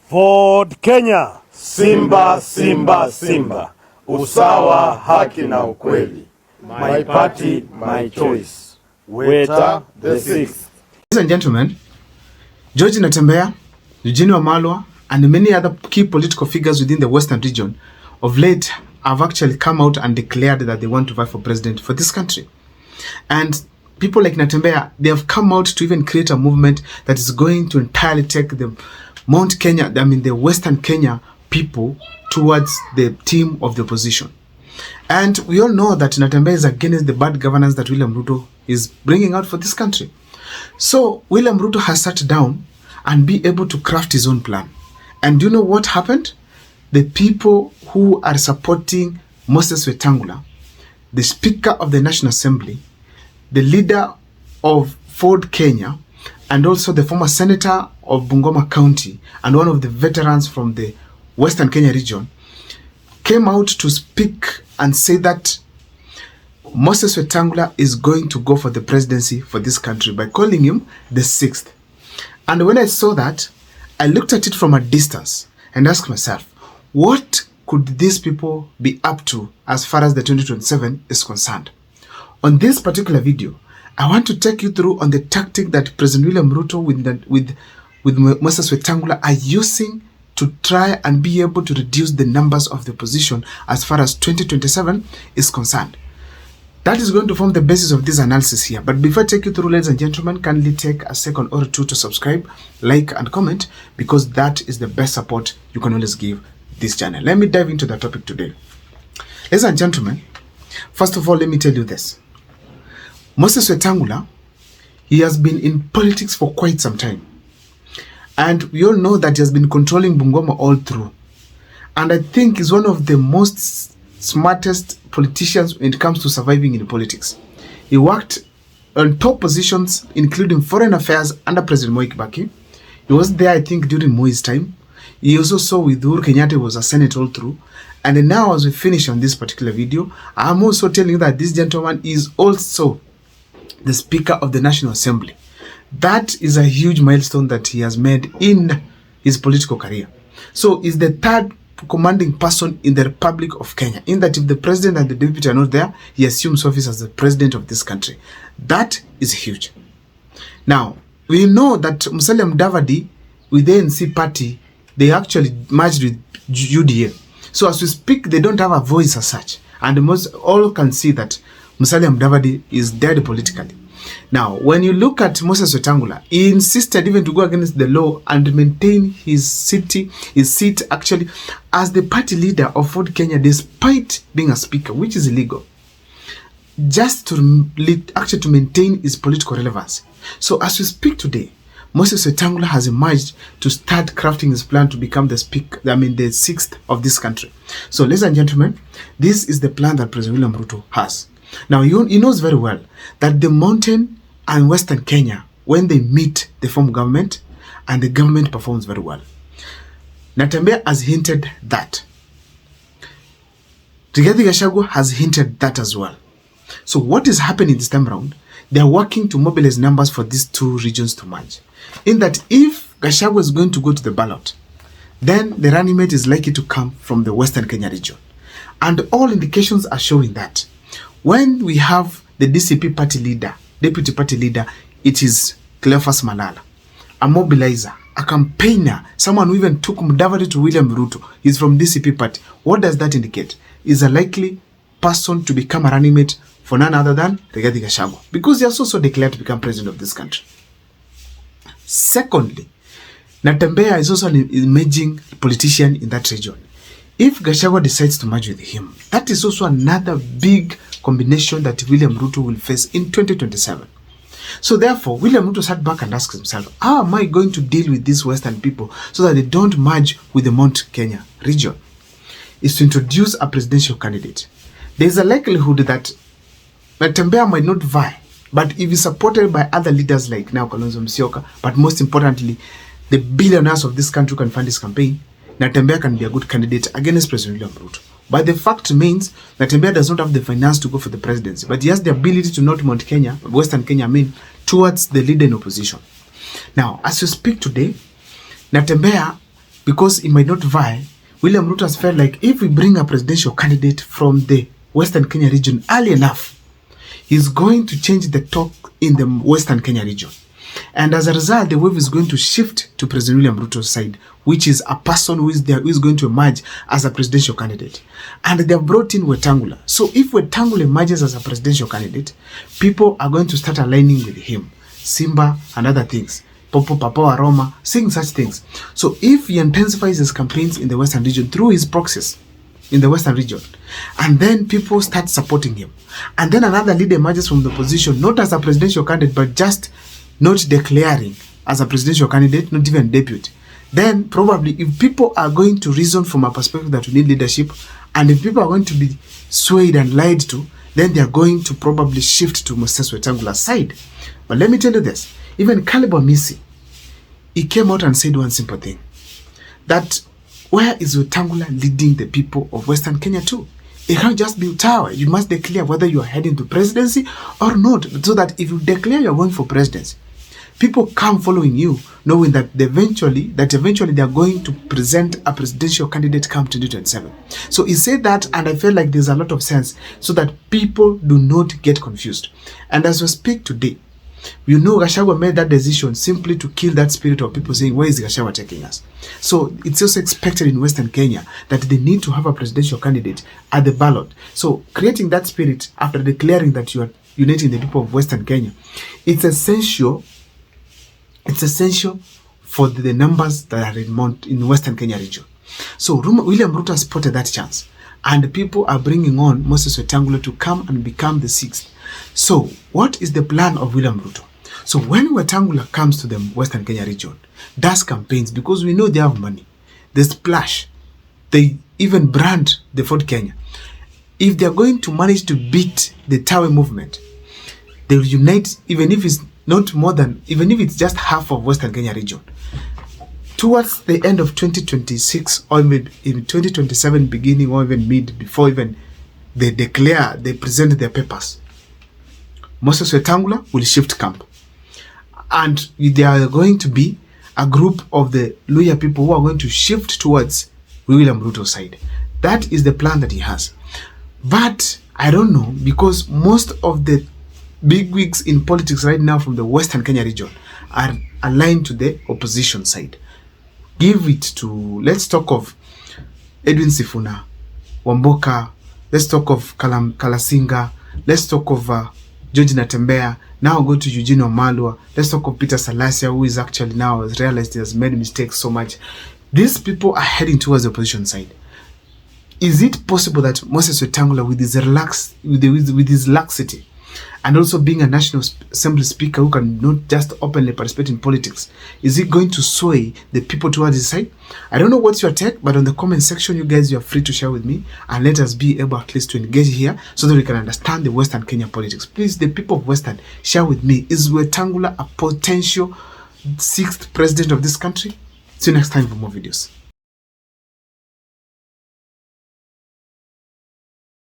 Ford Kenya, Simba, Simba, Simba, usawa, haki na ukweli. My party, my choice. Weta the sixth. Ladies and gentlemen, George Natembeya, Eugene Wamalwa, and many other key political figures within the Western region of late have actually come out and declared that they want to vie for president for this country. And people like Natembeya, they have come out to even create a movement that is going to entirely take the the Western Kenya people towards the team of the opposition. And we all know that Natembeya is against the bad governance that William Ruto is bringing out for this country. So William Ruto has sat down and be able to craft his own plan. And do you know what happened? The people who are supporting Moses Wetangula, the Speaker of the National Assembly, the leader of Ford Kenya, and also the former senator of Bungoma County and one of the veterans from the Western Kenya region, came out to speak and say that Moses Wetangula is going to go for the presidency for this country by calling him the sixth. And when I saw that, I looked at it from a distance and asked myself, what could these people be up to as far as the 2027 is concerned? On this particular video, I want to take you through on the tactic that President William Ruto with Moses Wetangula are using to try and be able to reduce the numbers of the opposition as far as 2027 is concerned. That is going to form the basis of this analysis here. But before I take you through, ladies and gentlemen, kindly take a second or two to subscribe, like, and comment, because that is the best support you can always give this channel. Let me dive into the topic today. Ladies and gentlemen, first of all, let me tell you this. Moses Wetangula, he has been in politics for quite some time. And we all know that he has been controlling Bungoma all through. And I think he's one of the most smartest politicians when it comes to surviving in politics. He worked on top positions, including foreign affairs under President Moi Kibaki. He was there, I think, during Moi's time. He also saw with Uhuru Kenyatta, was a senator all through. And now as we finish on this particular video, I'm also telling you that this gentleman is also the Speaker of the National Assembly. That is a huge milestone that he has made in his political career. So he's the third commanding person in the Republic of Kenya, in that if the president and the deputy are not there, he assumes office as the president of this country. That is huge. Now, we know that Musalia Mudavadi with the ANC party, they actually merged with UDA. So as we speak, they don't have a voice as such. And most all can see that Musalia Mudavadi is dead politically. Now, when you look at Moses Wetangula, he insisted even to go against the law and maintain his seat actually as the party leader of Ford Kenya, despite being a speaker, which is illegal, just to actually to maintain his political relevance. So as we speak today, Moses Wetangula has emerged to start crafting his plan to become the the sixth of this country. So, ladies and gentlemen, this is the plan that President William Ruto has. Now, he knows very well that the mountain and Western Kenya, when they meet, they form government, and the government performs very well. Natembeya has hinted that. Rigathi Gachagua has hinted that as well. So what is happening this time around? They are working to mobilize numbers for these two regions to merge. In that, if Gachagua is going to go to the ballot, then the running mate is likely to come from the Western Kenya region. And all indications are showing that. When we have the DCP party leader, deputy party leader, it is Cleophas Malala, a mobilizer, a campaigner, someone who even took Mudavadi to William Ruto. He's from DCP party. What does that indicate? Is a likely person to become a running mate for none other than Rigathi Gachagua, because he has also declared to become president of this country. Secondly, Natembeya is also an emerging politician in that region. If Gachagua decides to merge with him, that is also another big combination that William Ruto will face in 2027. So therefore, William Ruto sat back and asked himself, how am I going to deal with these Western people so that they don't merge with the Mount Kenya region? Is to introduce a presidential candidate. There is a likelihood that Natembeya might not vie, but if he's supported by other leaders like now Kalonzo Musyoka, but most importantly, the billionaires of this country can fund his campaign, Natembeya can be a good candidate against President William Ruto. But the fact remains that Natembeya does not have the finance to go for the presidency, but he has the ability to nod Mount Kenya, Western Kenya, towards the leader in opposition. Now, as we speak today, Natembeya because he might not vie, William Ruto has felt like if we bring a presidential candidate from the Western Kenya region early enough, he's going to change the talk in the Western Kenya region. And as a result, the wave is going to shift to President William Ruto's side, which is a person who is there, who is going to emerge as a presidential candidate. And they have brought in Wetangula. So if Wetangula emerges as a presidential candidate, people are going to start aligning with him. Simba and other things. Popo, Papa, Aroma, saying such things. So if he intensifies his campaigns in the Western region through his proxies in the Western region, and then people start supporting him, and then another leader emerges from the opposition, not as a presidential candidate, but just not declaring as a presidential candidate, not even deputy, then probably if people are going to reason from a perspective that we need leadership, and if people are going to be swayed and lied to, then they are going to probably shift to Moses Wetangula's side. But let me tell you this, even Caleb Amisi, he came out and said one simple thing, that where is Wetangula leading the people of Western Kenya to? It can't just be Utawa. You must declare whether you are heading to presidency or not, so that if you declare you are going for presidency, people come following you, knowing that eventually they are going to present a presidential candidate come 2027. So he said that, and I feel like there's a lot of sense, so that people do not get confused. And as we speak today, you know Gachagua made that decision simply to kill that spirit of people saying, where is Gachagua taking us? So it's also expected in Western Kenya that they need to have a presidential candidate at the ballot. So creating that spirit after declaring that you are uniting the people of Western Kenya, it's essential for the numbers that are in Western Kenya region. So William Ruto spotted that chance, and people are bringing on Moses Wetangula to come and become the sixth. So what is the plan of William Ruto? So when Wetangula comes to the Western Kenya region, does campaigns, because we know they have money, they splash, they even brand the Fort Kenya. If they are going to manage to beat the Tawe movement, they will unite, even if it's not more than, even if it's just half of Western Kenya region. Towards the end of 2026 or even in 2027 beginning or even mid, before even they present their papers, Moses Wetangula will shift camp. And there are going to be a group of the Luhya people who are going to shift towards William Ruto's side. That is the plan that he has. But I don't know, because most of the big wigs in politics right now from the Western Kenya region are aligned to the opposition side. Give it to, let's talk of Edwin Sifuna, Wamboka, let's talk of Kalasinga, let's talk of George Natembeya, now go to Eugene Wamalwa, let's talk of Peter Salasia, who is actually now has realized he has made mistakes so much. These people are heading towards the opposition side. Is it possible that Moses Wetangula, with his laxity, and also being a National Assembly Speaker who can not just openly participate in politics, is he going to sway the people towards his side? I don't know what's your take, but on the comment section, you guys, you are free to share with me, and let us be able at least to engage here so that we can understand the Western Kenya politics. Please, the people of Western, share with me, is Wetangula a potential 6th president of this country? See you next time for more videos.